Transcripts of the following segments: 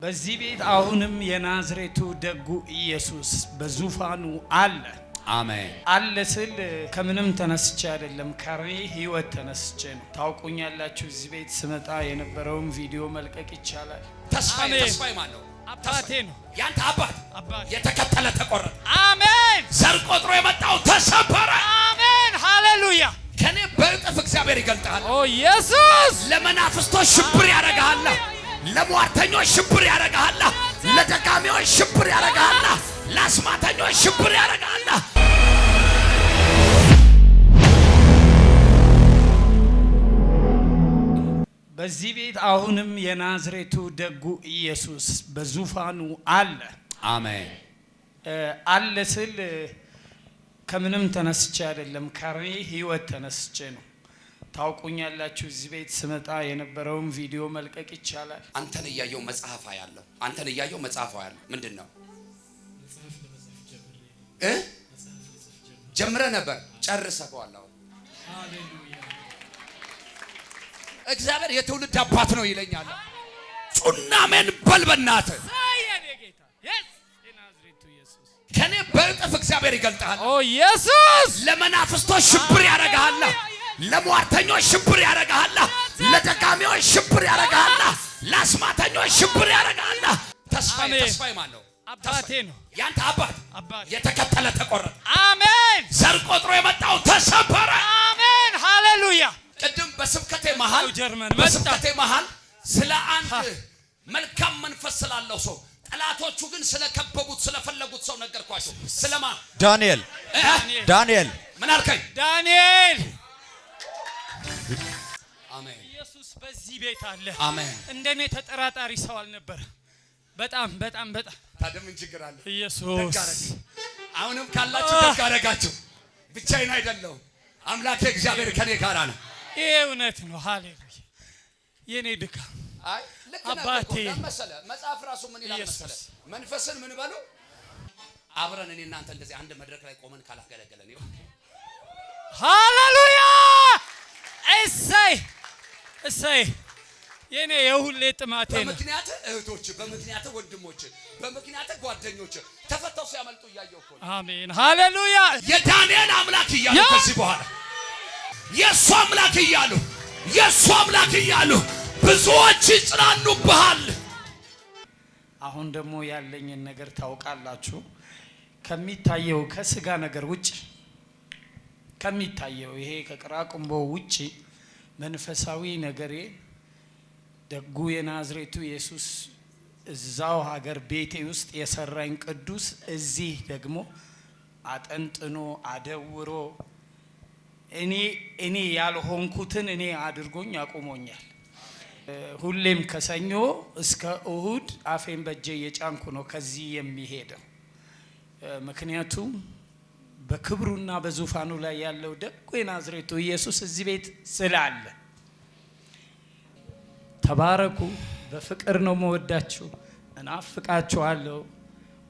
በዚህ ቤት አሁንም የናዝሬቱ ደጉ ኢየሱስ በዙፋኑ አለ። አሜን። አለ ስል ከምንም ተነስቼ አይደለም፣ ከሬ ህይወት ተነስቼ ነው። ታውቁኛላችሁ። እዚህ ቤት ስመጣ የነበረውን ቪዲዮ መልቀቅ ይቻላል። ተስፋዬ ማን ነው? አባቴ ነው። ያንተ አባት የተከተለ ተቆረጠ። አሜን። ዘር ቆጥሮ የመጣው ተሰበረ። አሜን። ሃሌሉያ። ከኔ በእጥፍ እግዚአብሔር ይገልጣል። ኦ ኢየሱስ። ለመናፍስቶች ሽብር ያረጋል፣ ለሟርተኞች ሽብር ያረጋል፣ ለደጋሚዎች ሽብር ያረጋል፣ ለአስማተኞች ሽብር ያረጋል። በዚህ ቤት አሁንም የናዝሬቱ ደጉ ኢየሱስ በዙፋኑ አለ። አሜን። አለ ስል ከምንም ተነስቼ አይደለም፣ ከሬ ህይወት ተነስቼ ነው። ታውቁኛላችሁ። እዚህ ቤት ስመጣ የነበረውን ቪዲዮ መልቀቅ ይቻላል። አንተን እያየው መጽሐፍ ያለው ምንድነው? ጀምረ ነበር ጨርሰዋል። ሃሌሉያ። እግዚአብሔር የትውልድ አባት ነው ይለኛል። ጩናሜን በልበናት ከኔ በእጥፍ እግዚአብሔር ይገልጣል። ኦ ኢየሱስ። ለመናፍስቶች ሽብር ያረጋል፣ ለሟርተኞች ሽብር ያረጋል፣ ለደጋሚዎች ሽብር ያረጋል፣ ለአስማተኞች ሽብር ያረጋል። ተስፋዬ ማን ነው? አባቴ ነው። ያንተ አባት የተከተለ ተቆረጠ። አሜን። ዘር ቆጥሮ የመጣው ተሰበረ። አሜን። ሃሌሉያ። ቅድም በስብከቴ መሃል ስለ አንድ መልካም መንፈስ ስላለው ሰው ጠላቶቹ ግን ስለከበቡት ስለፈለጉት ሰው ነገርኳቸው። ስለማን? ዳንኤል ምን አልከኝ? ዳንኤል። አሜን። ኢየሱስ በዚህ ቤት አለ። አሜን። እንደኔ ተጠራጣሪ ሰው አልነበረ። በጣም ታዲያ ምን ችግር አለ? ኢየሱስ አሁንም ካላችሁ ደግ አደረጋችሁ። ብቻዬን አይደለሁም። አምላኬ እግዚአብሔር ከኔ ጋር ነው። ይሄ እውነት ነው። ሃሌሉያ። የኔ ድካም አይ ልክ አባቴ መሰለ መጽሐፍ ራሱ ምን ይላል መሰለ? መንፈስን ምን በሉ አብረን እኔ እናንተ እንደዚህ አንድ መድረክ ላይ ቆመን ካላገለገለን ይሁን። ሃሌሉያ። እሰይ የኔ የሁሌ ጥማቴ ነው። በምክንያት እህቶች፣ በምክንያት ወንድሞች፣ በምክንያት ጓደኞች ተፈተው ሲያመልጡ እያየሁ እኮ። አሜን። ሃሌሉያ። የዳንኤል አምላክ እያሉ ከዚህ በኋላ የእሱ አምላክ እያሉ ብዙዎች ይጽናኑብሃል። አሁን ደግሞ ያለኝን ነገር ታውቃላችሁ። ከሚታየው ከስጋ ነገር ውጪ ከሚታየው ይሄ ከቅራቅንቦ ውጪ መንፈሳዊ ነገሬ ደጉ የናዝሬቱ ኢየሱስ እዛው ሀገር ቤቴ ውስጥ የሰራኝ ቅዱስ እዚህ ደግሞ አጠንጥኖ አደውሮ እኔ ያልሆንኩትን እኔ አድርጎኝ አቁሞኛል። ሁሌም ከሰኞ እስከ እሁድ አፌን በእጄ የጫንኩ ነው ከዚህ የሚሄደው። ምክንያቱም በክብሩና በዙፋኑ ላይ ያለው ደጉ የናዝሬቱ ኢየሱስ እዚህ ቤት ስላለ። ተባረኩ። በፍቅር ነው መወዳችሁ፣ እናፍቃችኋለሁ፣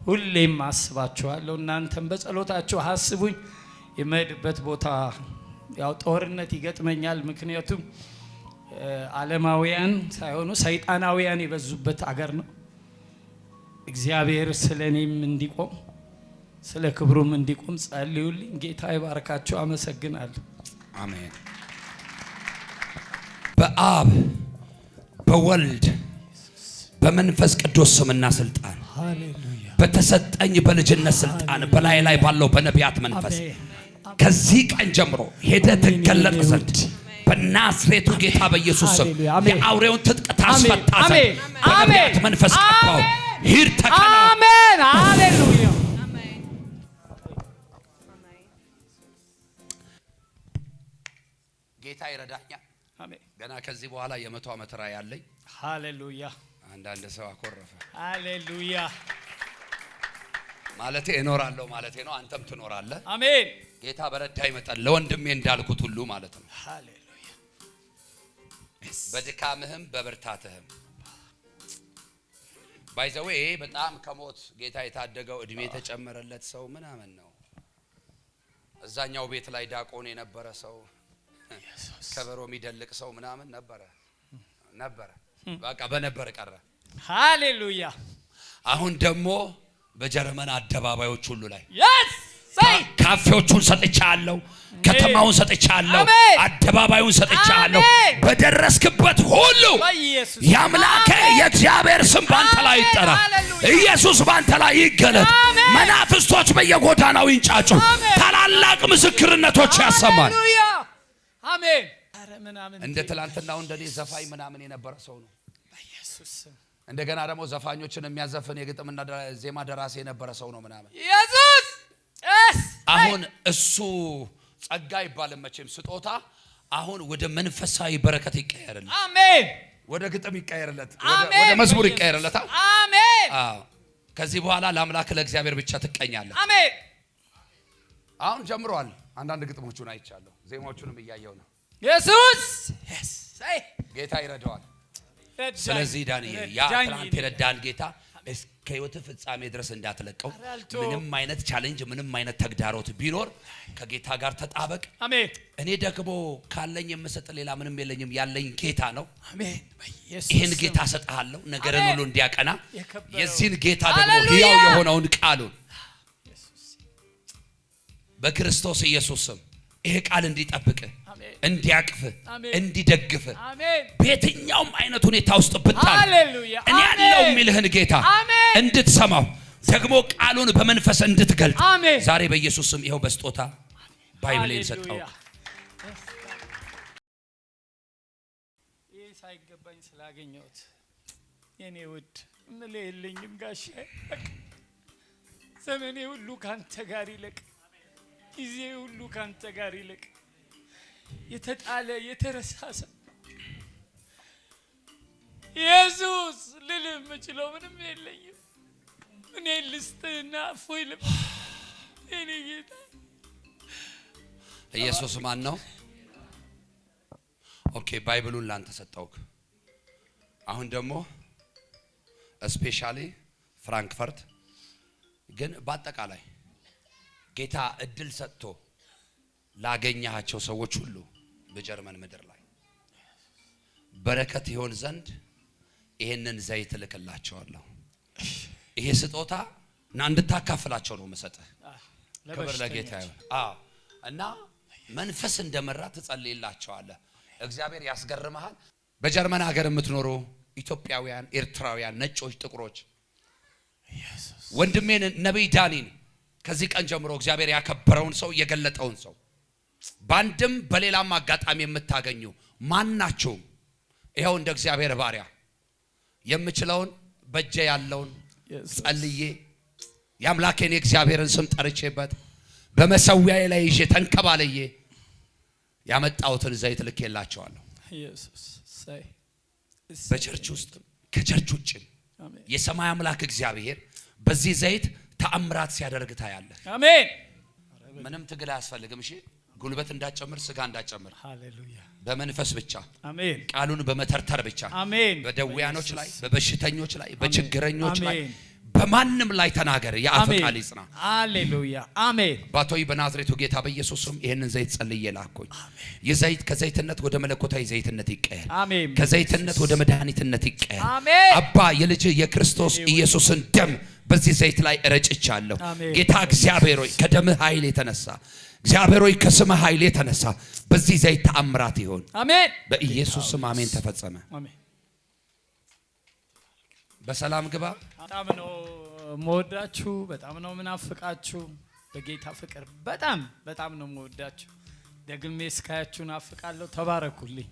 ሁሌም አስባችኋለሁ። እናንተም በጸሎታችሁ አስቡኝ። የምሄድበት ቦታ ያው ጦርነት ይገጥመኛል። ምክንያቱም ዓለማውያን ሳይሆኑ ሰይጣናውያን የበዙበት አገር ነው። እግዚአብሔር ስለኔም እንዲቆም ስለ ክብሩም እንዲቆም ጸልዩልኝ። ጌታ ይባርካችሁ። አመሰግናለሁ። አሜን። በአብ በወልድ በመንፈስ ቅዱስ ስምና ስልጣን በተሰጠኝ በልጅነት ስልጣን በላይ ባለው በነቢያት መንፈስ ከዚህ ቀን ጀምሮ ሄደ ትገለጥ ዘንድ በናዝሬቱ ጌታ በኢየሱስ ስም የአውሬውን ትጥቅ ታስፈታ ዘንድ በነቢያት መንፈስ ቀባው። ሂድ ተከና። አሜን። ሃሌሉያ። ጌታ ይረዳኛል። አሜን። ገና ከዚህ በኋላ የ100 ዓመት ራዕይ ያለኝ። ሃሌሉያ። አንዳንድ ሰው አኮረፈ። ሃሌሉያ ማለቴ እኖራለሁ ማለቴ ነው። አንተም ትኖራለህ። አሜን። ጌታ በረዳይ መጠን ለወንድሜ እንዳልኩት ሁሉ ማለት ነው። ሃሌሉያ። በድካምህም በብርታትህም ባይዘዌ በጣም ከሞት ጌታ የታደገው እድሜ የተጨመረለት ሰው ምናምን ነው። እዛኛው ቤት ላይ ዳቆን የነበረ ሰው ከበሮ የሚደልቅ ሰው ምናምን ነበረ። በቃ በነበር ቀረ። ሃሌሉያ። አሁን ደግሞ በጀርመን አደባባዮች ሁሉ ላይ ካፌዎቹን ሰጥቻለሁ፣ ከተማውን ሰጥቻለሁ፣ አደባባዩን ሰጥቻለሁ። በደረስክበት ሁሉ ያምላከ የእግዚአብሔር ስም ባንተ ላይ ይጠራ። ኢየሱስ ባንተ ላይ ይገለጥ። መናፍስቶች በየጎዳናው ይንጫጩ። ታላላቅ ምስክርነቶች ያሰማል። አሜን። እንደ ትላንትናው እንደኔ ዘፋኝ ምናምን የነበረ ሰው ነው። በኢየሱስ ስም እንደገና ደግሞ ዘፋኞችን የሚያዘፍን የግጥምና ዜማ ደራሲ የነበረ ሰው ነው ምናምን። ኢየሱስ አሁን እሱ ጸጋ ይባላል መቼም ስጦታ አሁን ወደ መንፈሳዊ በረከት ይቀየርለት። አሜን። ወደ ግጥም ይቀየርለት፣ ወደ መዝሙር ይቀየርለት። አሜን። ከዚህ በኋላ ለአምላክ ለእግዚአብሔር ብቻ ትቀኛለህ። አሜን። አሁን ጀምሯል። አንዳንድ ግጥሞቹን አይቻለሁ፣ ዜማዎቹንም እያየው ነው። ኢየሱስ ጌታ ይረዳዋል። ስለዚህ ዳንኤል ያ ትናንት የረዳን ጌታ እስከ ሕይወት ፍጻሜ ድረስ እንዳትለቀው። ምንም አይነት ቻሌንጅ፣ ምንም አይነት ተግዳሮት ቢኖር ከጌታ ጋር ተጣበቅ። አሜን። እኔ ደግሞ ካለኝ የምሰጥ ሌላ ምንም የለኝም፣ ያለኝ ጌታ ነው። አሜን። ይሄን ጌታ ሰጣለሁ ነገርን ሁሉ እንዲያቀና። የዚህን ጌታ ደግሞ ሕያው የሆነውን ቃሉን በክርስቶስ ኢየሱስ ስም ይሄ ቃል እንዲጠብቅ፣ እንዲያቅፍ፣ እንዲደግፍ በየትኛውም አይነት ሁኔታ ውስጥ ብታል እኔ ያለው የሚልህን ጌታ እንድትሰማው ደግሞ ቃሉን በመንፈስ እንድትገልጥ ዛሬ በኢየሱስ ስም ይኸው በስጦታ ባይብሌን ሰጠው። ይህ ሳይገባኝ ስላገኘሁት የኔ ውድ ምን የለኝም ጋሼ። ዘመኔ ሁሉ ካንተ ጋር ይለቅ፣ ጊዜ ሁሉ ካንተ ጋር ይለቅ። የተጣለ የተረሳሰ ኢየሱስ ልል የምችለው ምንም የለኝም። እኔ ልስጥና እፎይ ልብ እኔ ጌታ ኢየሱስ ማን ነው? ኦኬ ባይብሉን ላንተ ሰጠውክ። አሁን ደግሞ ስፔሻሊ ፍራንክፈርት ግን በአጠቃላይ ጌታ እድል ሰጥቶ ላገኛቸው ሰዎች ሁሉ በጀርመን ምድር ላይ በረከት ይሆን ዘንድ ይሄንን ዘይት ልክላቸዋለሁ። ይሄ ስጦታ እና እንድታካፍላቸው ነው መሰጠህ። ክብር ለጌታ ይሁን። እና መንፈስ እንደመራ ትጸልይላቸዋለህ። እግዚአብሔር ያስገርመሃል። በጀርመን ሀገር የምትኖሩ ኢትዮጵያውያን፣ ኤርትራውያን፣ ነጮች፣ ጥቁሮች ወንድሜን ነብይ ዳኒን ከዚህ ቀን ጀምሮ እግዚአብሔር ያከበረውን ሰው የገለጠውን ሰው ባንድም በሌላም አጋጣሚ የምታገኙ ማናችሁም ይሄው እንደ እግዚአብሔር ባሪያ የምችለውን በእጄ ያለውን ጸልዬ የአምላኬን የእግዚአብሔርን ስም ጠርቼበት በመሰዊያዬ ላይ ይዤ ተንከባለዬ ያመጣሁትን ዘይት ልኬላቸዋለሁ። ኢየሱስ በቸርች ውስጥ ከቸርች ውጭ የሰማይ አምላክ እግዚአብሔር በዚህ ዘይት ተአምራት ሲያደርግ ታያለህ። አሜን። ምንም ትግል አያስፈልግም። እሺ ጉልበት እንዳጨምር፣ ስጋ እንዳጨምር፣ ሃሌሉያ በመንፈስ ብቻ አሜን። ቃሉን በመተርተር ብቻ አሜን። በደዌያኖች ላይ፣ በበሽተኞች ላይ፣ በችግረኞች ላይ በማንም ላይ ተናገር። የአፍ ቃል ይጽና። ሃሌሉያ አሜን። ባቶይ በናዝሬቱ ጌታ በኢየሱስ ስም ይሄንን ዘይት ጸልዬ ላኩኝ። የዘይት ከዘይትነት ወደ መለኮታዊ ዘይትነት ይቀየር። አሜን። ከዘይትነት ወደ መድኃኒትነት ይቀየር። አሜን። አባ የልጅ የክርስቶስ ኢየሱስን ደም በዚህ ዘይት ላይ እረጭቻለሁ። ጌታ እግዚአብሔር ሆይ ከደምህ ኃይል የተነሳ እግዚአብሔር ሆይ ከስምህ ኃይል የተነሳ በዚህ ዘይት ተአምራት ይሁን። አሜን። በኢየሱስ ስም አሜን። ተፈጸመ። አሜን። በሰላም ግባ። በጣም ነው መወዳችሁ፣ በጣም ነው ምናፍቃችሁ። በጌታ ፍቅር በጣም ነው መወዳችሁ። ደግሜ እስካያችሁ ናፍቃለሁ። ተባረኩልኝ።